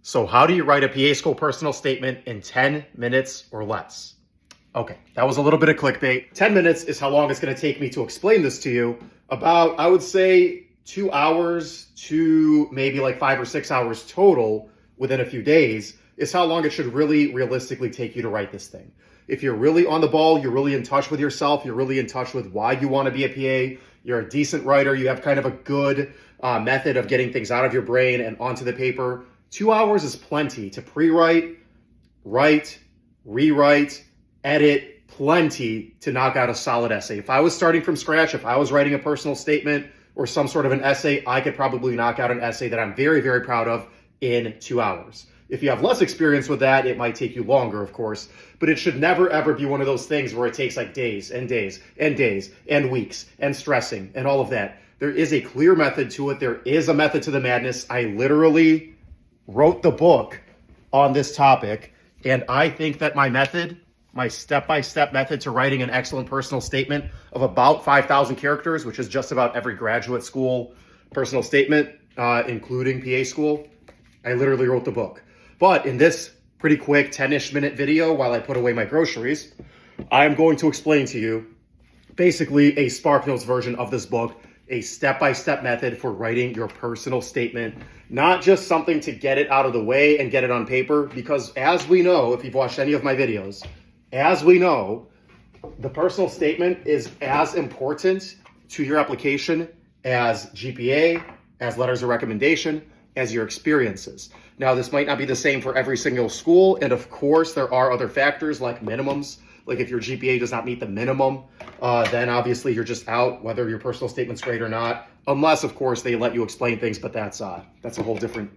So how do you write a PA school personal statement in 10 minutes or less? Okay, that was a little bit of clickbait. 10 minutes is how long it's going to take me to explain this to you. About, I would say, 2 hours to maybe like 5 or 6 hours total within a few days is how long it should really realistically take you to write this thing. If you're really on the ball, you're really in touch with yourself, you're really in touch with why you want to be a PA, you're a decent writer, you have kind of a good method of getting things out of your brain and onto the paper, 2 hours is plenty to pre-write, write, rewrite, edit, plenty to knock out a solid essay. If I was starting from scratch, if I was writing a personal statement or some sort of an essay, I could probably knock out an essay that I'm very, very proud of in 2 hours. If you have less experience with that, it might take you longer, of course, but it should never, ever be one of those things where it takes like days and days and days and weeks and stressing and all of that. There is a clear method to it. There is a method to the madness. I literally wrote the book on this topic, and I think that my method, my step-by-step method to writing an excellent personal statement of about 5,000 characters, which is just about every graduate school personal statement, including PA school, I literally wrote the book. But in this pretty quick 10-ish minute video, while I put away my groceries, I'm going to explain to you basically a SparkNotes version of this book, a step-by-step method for writing your personal statement, not just something to get it out of the way and get it on paper, because as we know, if you've watched any of my videos, as we know, the personal statement is as important to your application as GPA, as letters of recommendation, as your experiences. Now, this might not be the same for every single school, and of course, there are other factors like minimums. Like if your GPA does not meet the minimum, then obviously you're just out, whether your personal statement's great or not, unless, of course, they let you explain things, but that's a whole different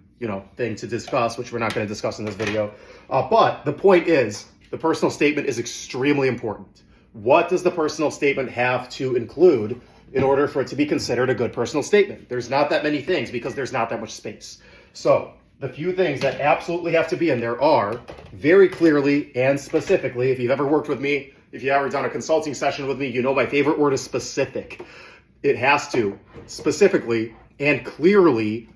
thing to discuss, which we're not going to discuss in this video. But the point is, the personal statement is extremely important. What does the personal statement have to include in order for it to be considered a good personal statement? There's not that many things because there's not that much space. So the few things that absolutely have to be in there are very clearly and specifically, if you've ever worked with me, if you've ever done a consulting session with me, you know my favorite word is specific. It has to specifically and clearly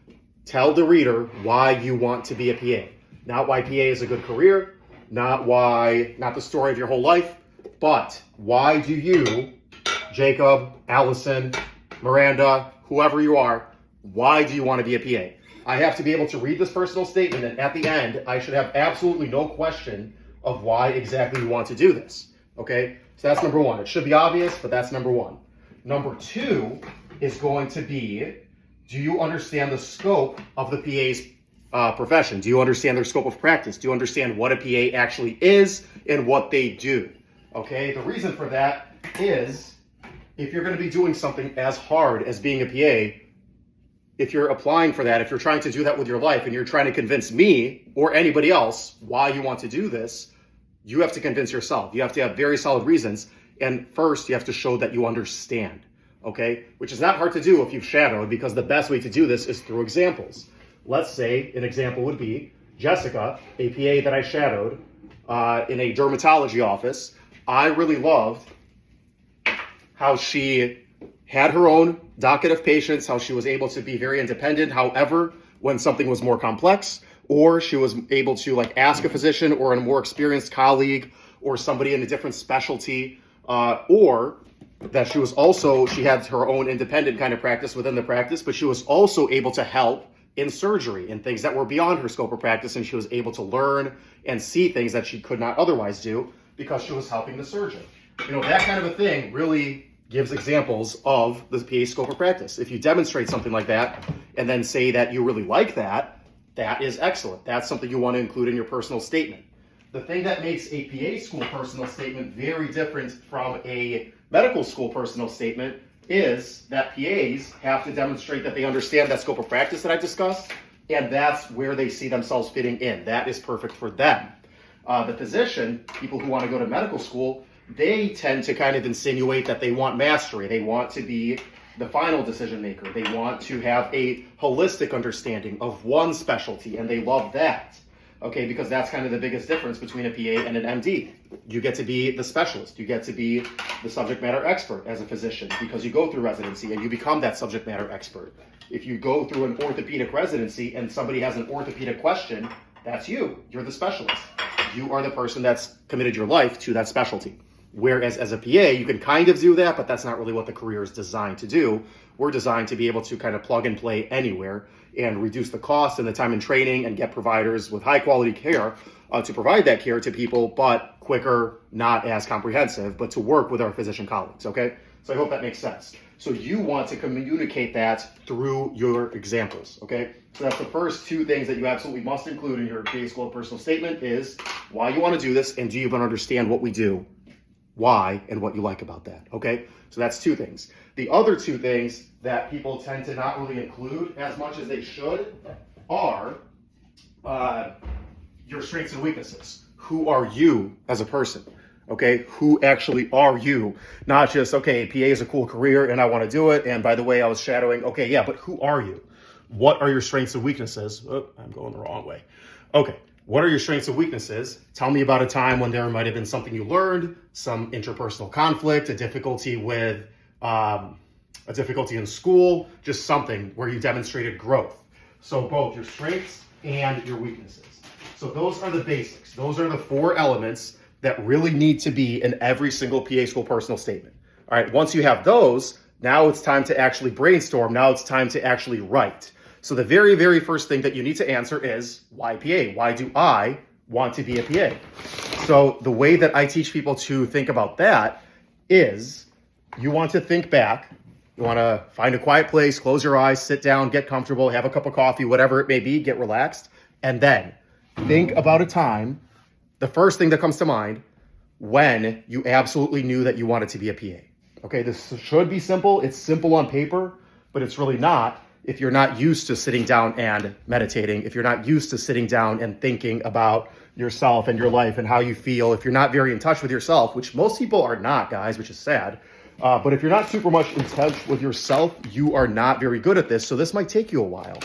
tell the reader why you want to be a PA. Not why PA is a good career, not the story of your whole life, but why do you, Jacob, Allison, Miranda, whoever you are, why do you want to be a PA? I have to be able to read this personal statement, and at the end, I should have absolutely no question of why exactly you want to do this, okay? So that's number one. It should be obvious, but that's number one. Number two is going to be, do you understand the scope of the PA's profession? Do you understand their scope of practice? Do you understand what a PA actually is and what they do? Okay, the reason for that is if you're going to be doing something as hard as being a PA, if you're applying for that, if you're trying to do that with your life and you're trying to convince me or anybody else why you want to do this, you have to convince yourself. You have to have very solid reasons. And first, you have to show that you understand, okay? Which is not hard to do if you've shadowed, because the best way to do this is through examples. Let's say an example would be Jessica, a PA that I shadowed in a dermatology office. I really loved how she had her own docket of patients, how she was able to be very independent. However, when something was more complex, or she was able to ask a physician or a more experienced colleague or somebody in a different specialty, or that she had her own independent kind of practice within the practice, but she was also able to help in surgery and things that were beyond her scope of practice, and she was able to learn and see things that she could not otherwise do because she was helping the surgeon. That kind of a thing really gives examples of the PA scope of practice. If you demonstrate something like that and then say that you really like that, that is excellent. That's something you want to include in your personal statement. The thing that makes a PA school personal statement very different from a medical school personal statement is that PAs have to demonstrate that they understand that scope of practice that I discussed, and that's where they see themselves fitting in. That is perfect for them. The physician, people who want to go to medical school, they tend to kind of insinuate that they want mastery. They want to be the final decision maker. They want to have a holistic understanding of one specialty, and they love that. okay, because that's kind of the biggest difference between a PA and an MD. You get to be the specialist. You get to be the subject matter expert as a physician because you go through residency and you become that subject matter expert. If you go through an orthopedic residency and somebody has an orthopedic question, that's you. You're the specialist. You are the person that's committed your life to that specialty. Whereas as a PA, you can kind of do that, but that's not really what the career is designed to do. We're designed to be able to kind of plug and play anywhere and reduce the cost and the time in training and get providers with high quality care to provide that care to people, but quicker, not as comprehensive, but to work with our physician colleagues, okay? So I hope that makes sense. So you want to communicate that through your examples, okay? So that's the first two things that you absolutely must include in your PA School of Personal Statement is why you want to do this and do you even understand what we do, why, and what you like about that, okay? So that's two things. The other two things that people tend to not really include as much as they should are your strengths and weaknesses. Who are you as a person? Okay, who actually are you? Not just, okay, PA is a cool career and I want to do it. And by the way, I was shadowing. Okay, yeah, but who are you? What are your strengths and weaknesses? Oh, I'm going the wrong way. Okay, what are your strengths and weaknesses? Tell me about a time when there might have been something you learned, some interpersonal conflict, a difficulty in school, just something where you demonstrated growth. So both your strengths and your weaknesses. So those are the basics. Those are the four elements that really need to be in every single PA School personal statement. All right, once you have those, now it's time to actually brainstorm. Now it's time to actually write. So the very, very first thing that you need to answer is why PA? Why do I want to be a PA? So the way that I teach people to think about that is you want to think back. You want to find a quiet place, close your eyes, sit down, get comfortable, have a cup of coffee, whatever it may be, get relaxed, and then think about a time, the first thing that comes to mind, when you absolutely knew that you wanted to be a PA. Okay, this should be simple. It's simple on paper, but it's really not if you're not used to sitting down and meditating, if you're not used to sitting down and thinking about yourself and your life and how you feel, if you're not very in touch with yourself, which most people are not, guys, which is sad. But if you're not super much in touch with yourself, you are not very good at this. So this might take you a while.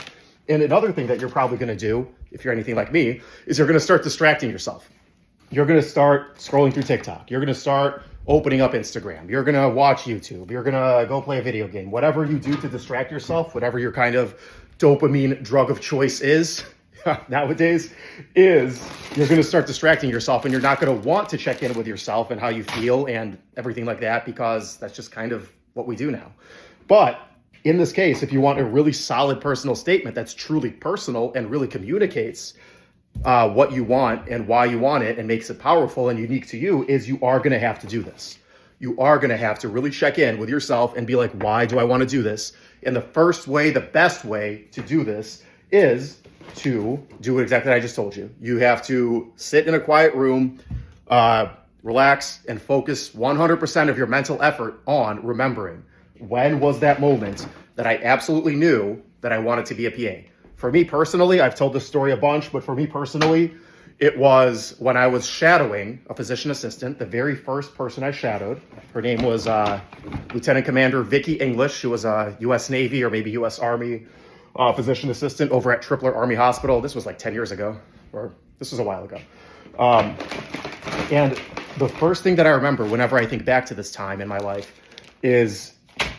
And another thing that you're probably going to do, if you're anything like me, is you're going to start distracting yourself. You're going to start scrolling through TikTok. You're going to start opening up Instagram. You're going to watch YouTube. You're going to go play a video game. Whatever you do to distract yourself, whatever your kind of dopamine drug of choice is nowadays, is you're going to start distracting yourself and you're not going to want to check in with yourself and how you feel and everything like that because that's just kind of what we do now. But in this case, if you want a really solid personal statement that's truly personal and really communicates what you want and why you want it and makes it powerful and unique to you, is you are going to have to do this. You are going to have to really check in with yourself and be like, why do I want to do this? And the first way, the best way to do this is to do exactly what I just told you. You have to sit in a quiet room, relax, and focus 100% of your mental effort on remembering when was that moment that I absolutely knew that I wanted to be a PA. For me personally, I've told this story a bunch, but for me personally, it was when I was shadowing a physician assistant, the very first person I shadowed. Her name was Lieutenant Commander Vicki English. She was a U.S. Navy or maybe U.S. Army physician assistant over at Tripler Army Hospital. This was like 10 years ago, or this was a while ago. And the first thing that I remember whenever I think back to this time in my life is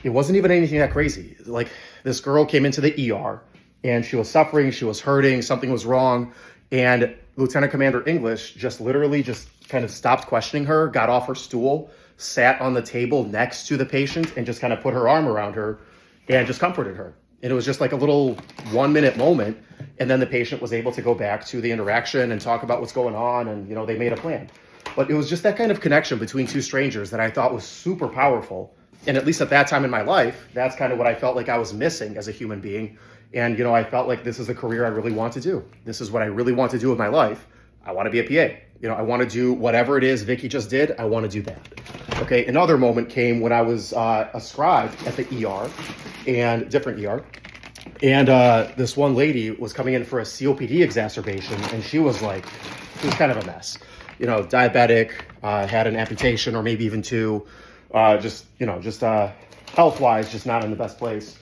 it wasn't even anything that crazy. Like, this girl came into the ER and she was suffering, she was hurting, something was wrong. And Lieutenant Commander English just literally just kind of stopped questioning her, got off her stool, sat on the table next to the patient and just kind of put her arm around her and just comforted her. And it was just like a little 1-minute moment. And then the patient was able to go back to the interaction and talk about what's going on. And, you know, they made a plan. But it was just that kind of connection between two strangers that I thought was super powerful. And at least at that time in my life, that's kind of what I felt like I was missing as a human being. And, you know, I felt like this is a career I really want to do. This is what I really want to do with my life. I want to be a PA. You know, I want to do whatever it is Vicki just did. I want to do that. Okay. Another moment came when I was a scribe at the ER, and different ER. And this one lady was coming in for a COPD exacerbation, and she was kind of a mess. You know, diabetic, had an amputation or maybe even two, health-wise, just not in the best place.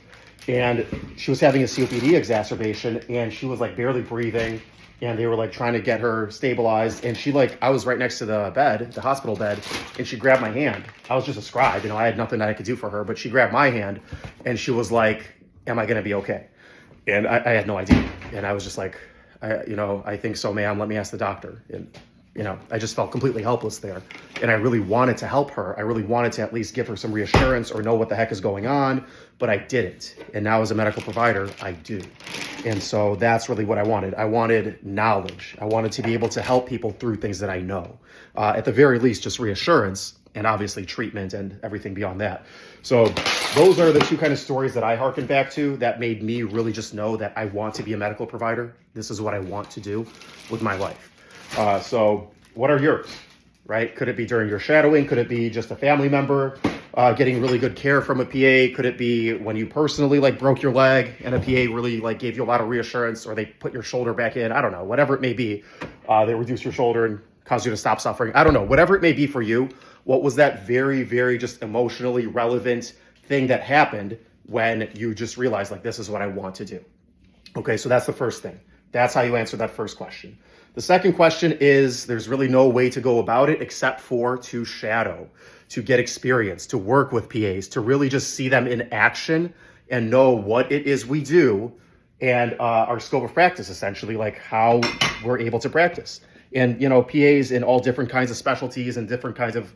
And she was having a COPD exacerbation, and she was like barely breathing. and they were like trying to get her stabilized. And she like, I was right next to the bed, the hospital bed, and she grabbed my hand. I was just a scribe, I had nothing that I could do for her, but she grabbed my hand and she was like, am I going to be okay? And I had no idea. And I was just like, I think so, ma'am. Let me ask the doctor. And, I just felt completely helpless there. And I really wanted to help her. I really wanted to at least give her some reassurance or know what the heck is going on, but I didn't. And now as a medical provider, I do. And so that's really what I wanted. I wanted knowledge. I wanted to be able to help people through things that I know. At the very least, just reassurance and obviously treatment and everything beyond that. So those are the two kind of stories that I harken back to that made me really just know that I want to be a medical provider. This is what I want to do with my life. So what are yours, right? Could it be during your shadowing? Could it be just a family member getting really good care from a PA? Could it be when you personally like broke your leg and a PA really like gave you a lot of reassurance, or they put your shoulder back in? I don't know, whatever it may be. They reduce your shoulder and cause you to stop suffering. I don't know, whatever it may be for you. What was that very, very just emotionally relevant thing that happened when you just realized like, this is what I want to do? Okay, so that's the first thing. That's how you answer that first question. The second question is, there's really no way to go about it except for to shadow, to get experience, to work with PAs, to really just see them in action and know what it is we do and our scope of practice, essentially, like how we're able to practice. And, PAs in all different kinds of specialties and different kinds of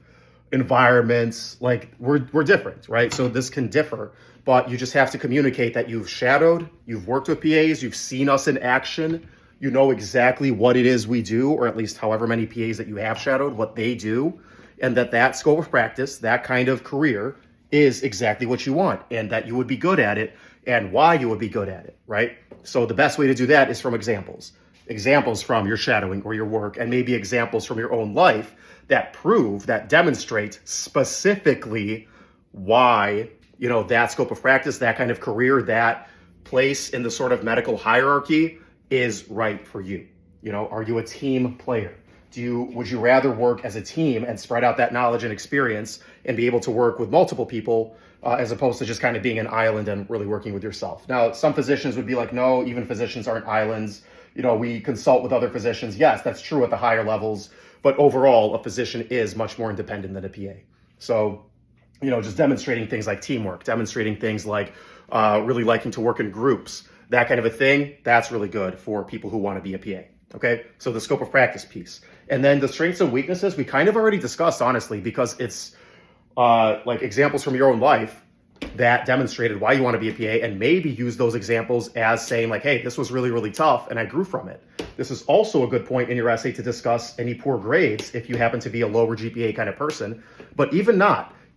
environments, like we're different, right? So this can differ, but you just have to communicate that you've shadowed, you've worked with PAs, you've seen us in action, you know exactly what it is we do, or at least however many PAs that you have shadowed, what they do, and that scope of practice, that kind of career is exactly what you want, and that you would be good at it and why you would be good at it, right? So the best way to do that is from examples from your shadowing or your work, and maybe examples from your own life that demonstrate specifically why, that scope of practice, that kind of career, that place in the sort of medical hierarchy is right for you. Are you a team player? Would you rather work as a team and spread out that knowledge and experience and be able to work with multiple people as opposed to just kind of being an island and really working with yourself? Now, some physicians would be like, no, even physicians aren't islands. We consult with other physicians. Yes, that's true at the higher levels, but overall, a physician is much more independent than a PA. So, just demonstrating things like teamwork, demonstrating things like really liking to work in groups, that kind of a thing, that's really good for people who want to be a PA. Okay, so the scope of practice piece. And then the strengths and weaknesses, we kind of already discussed, honestly, because it's like examples from your own life that demonstrated why you want to be a PA, and maybe use those examples as saying like, hey, this was really, really tough and I grew from it. This is also a good point in your essay to discuss any poor grades if you happen to be a lower GPA kind of person. But even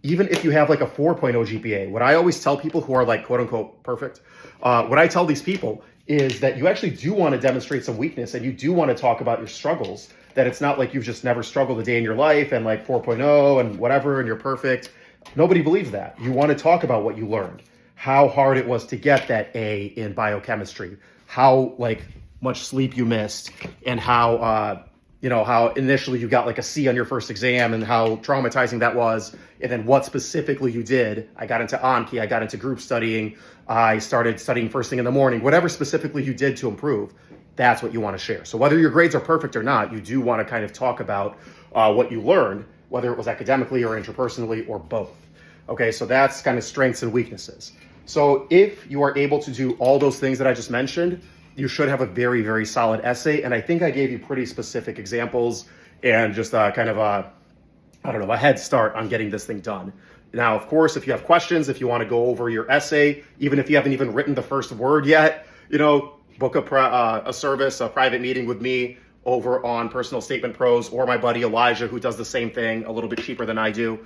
if you have like a 4.0 GPA, what I always tell people who are like quote unquote perfect, what I tell these people is that you actually do want to demonstrate some weakness and you do want to talk about your struggles, that it's not like you've just never struggled a day in your life and like 4.0 and whatever and you're perfect. Nobody believes that. You want to talk about what you learned, how hard it was to get that A in biochemistry, how like much sleep you missed, and how how initially you got like a C on your first exam and how traumatizing that was, and then what specifically you did. I got into Anki, I got into group studying, I started studying first thing in the morning, whatever specifically you did to improve, that's what you want to share. So whether your grades are perfect or not, you do want to kind of talk about what you learned, whether it was academically or interpersonally or both. Okay, so that's kind of strengths and weaknesses. So if you are able to do all those things that I just mentioned, you should have a very, very solid essay. And I think I gave you pretty specific examples and just kind of a head start on getting this thing done. Now, of course, if you have questions, if you want to go over your essay, even if you haven't even written the first word yet, book a service, a private meeting with me over on Personal Statement Pros, or my buddy Elijah, who does the same thing a little bit cheaper than I do.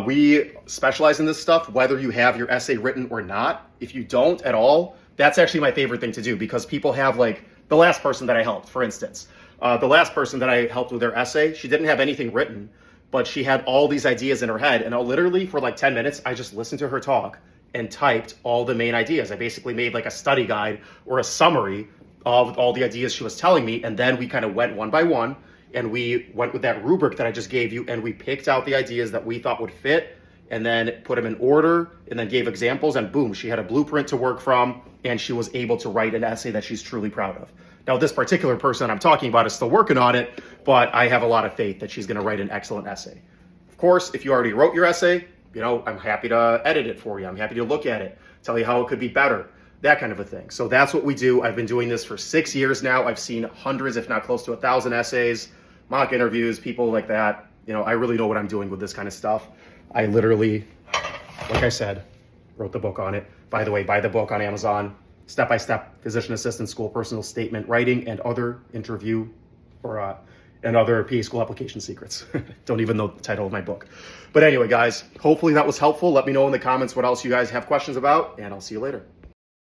We specialize in this stuff, whether you have your essay written or not. If you don't at all, that's actually my favorite thing to do, because people have like the last person that I helped, for instance. The last person that I helped with their essay, she didn't have anything written, but she had all these ideas in her head. And literally for like 10 minutes, I just listened to her talk and typed all the main ideas. I basically made like a study guide or a summary of all the ideas she was telling me. And then we kind of went one by one, and we went with that rubric that I just gave you, and we picked out the ideas that we thought would fit, and then put them in order, and then gave examples, and boom, she had a blueprint to work from, and she was able to write an essay that she's truly proud of. Now, this particular person I'm talking about is still working on it, but I have a lot of faith that she's going to write an excellent essay. Of course, if you already wrote your essay, I'm happy to edit it for you. I'm happy to look at it, tell you how it could be better, that kind of a thing. So that's what we do. I've been doing this for 6 years now. I've seen hundreds, if not close to 1,000 essays, mock interviews, people like that. I really know what I'm doing with this kind of stuff. I literally, like I said, wrote the book on it. By the way, buy the book on Amazon. Step-by-step physician assistant school personal statement writing and other interview and other PA school application secrets. Don't even know the title of my book. But anyway, guys, hopefully that was helpful. Let me know in the comments what else you guys have questions about, and I'll see you later.